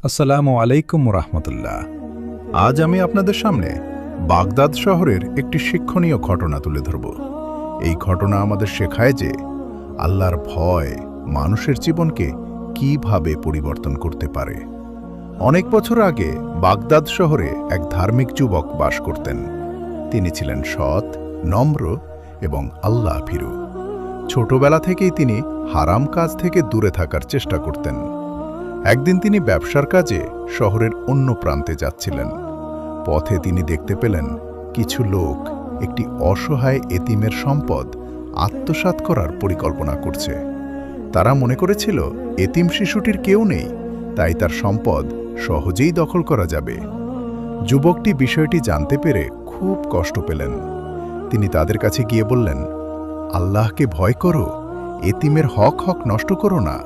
আসসালামু আলাইকুম রহমতুল্লাহ। আজ আমি আপনাদের সামনে বাগদাদ শহরের একটি শিক্ষণীয় ঘটনা তুলে ধরব। এই ঘটনা আমাদের শেখায় যে আল্লাহর ভয় মানুষের জীবনকে কিভাবে পরিবর্তন করতে পারে। অনেক বছর আগে বাগদাদ শহরে এক ধার্মিক যুবক বাস করতেন। তিনি ছিলেন সৎ, নম্র এবং আল্লাহ ভীরু। ছোটবেলা থেকেই তিনি হারাম কাজ থেকে দূরে থাকার চেষ্টা করতেন। একদিন তিনি ব্যবসার কাজে শহরের অন্য প্রান্তে যাচ্ছিলেন। পথে তিনি দেখতে পেলেন কিছু লোক একটি অসহায় এতিমের সম্পদ আত্মসাৎ করার পরিকল্পনা করছে। তারা মনে করেছিল এতিম শিশুটির কেউ নেই, তাই তার সম্পদ সহজেই দখল করা যাবে। যুবকটি বিষয়টি জানতে পেরে খুব কষ্ট পেলেন। তিনি তাদের কাছে গিয়ে বললেন, আল্লাহকে ভয় করো, এতিমের হক নষ্ট করো না।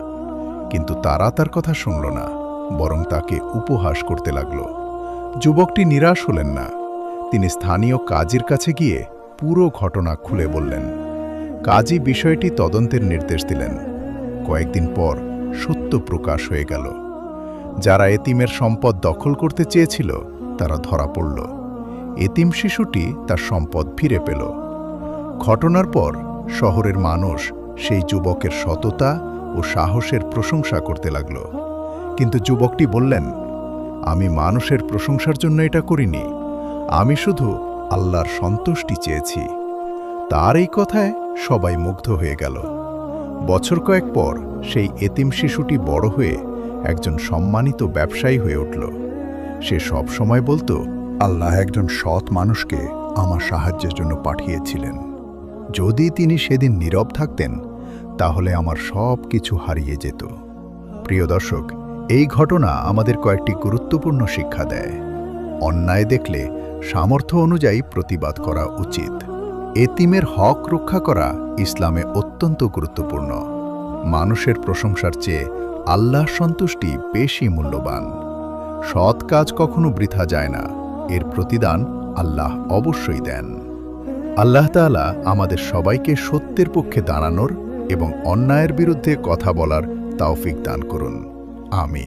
কিন্তু তারা তার কথা শুনল না, বরং তাকে উপহাস করতে লাগল। যুবকটি নিরাশ হলেন না। তিনি স্থানীয় কাজীর কাছে গিয়ে পুরো ঘটনা খুলে বললেন। কাজী বিষয়টি তদন্তের নির্দেশ দিলেন। কয়েকদিন পর সত্য প্রকাশ হয়ে গেল। যারা এতিমের সম্পদ দখল করতে চেয়েছিল তারা ধরা পড়ল। এতিম শিশুটি তার সম্পদ ফিরে পেল। ঘটনার পর শহরের মানুষ সেই যুবকের সততা ও সাহসের প্রশংসা করতে লাগল। কিন্তু যুবকটি বললেন, আমি মানুষের প্রশংসার জন্য এটা করিনি, আমি শুধু আল্লাহর সন্তুষ্টি চেয়েছি। তার এই কথায় সবাই মুগ্ধ হয়ে গেল। বছর কয়েক পর সেই এতিম শিশুটি বড় হয়ে একজন সম্মানিত ব্যবসায়ী হয়ে উঠল। সে সব সময় বলতো, আল্লাহ একজন সৎ মানুষকে আমার সাহায্যের জন্য পাঠিয়েছিলেন। যদি তিনি সেদিন নীরব থাকতেন তাহলে আমার সব কিছু হারিয়ে যেত। প্রিয় দর্শক, এই ঘটনা আমাদের কয়েকটি গুরুত্বপূর্ণ শিক্ষা দেয়। অন্যায় দেখলে সামর্থ্য অনুযায়ী প্রতিবাদ করা উচিত। এতিমের হক রক্ষা করা ইসলামে অত্যন্ত গুরুত্বপূর্ণ। মানুষের প্রশংসার চেয়ে আল্লাহর সন্তুষ্টি বেশি মূল্যবান। সৎ কাজ কখনো বৃথা যায় না, এর প্রতিদান আল্লাহ অবশ্যই দেন। আল্লাহ তাআলা আমাদের সবাইকে সত্যের পক্ষে দাঁড়ানোর এবং অন্যায়ের বিরুদ্ধে কথা বলার তৌফিক দান করুন। আমিন।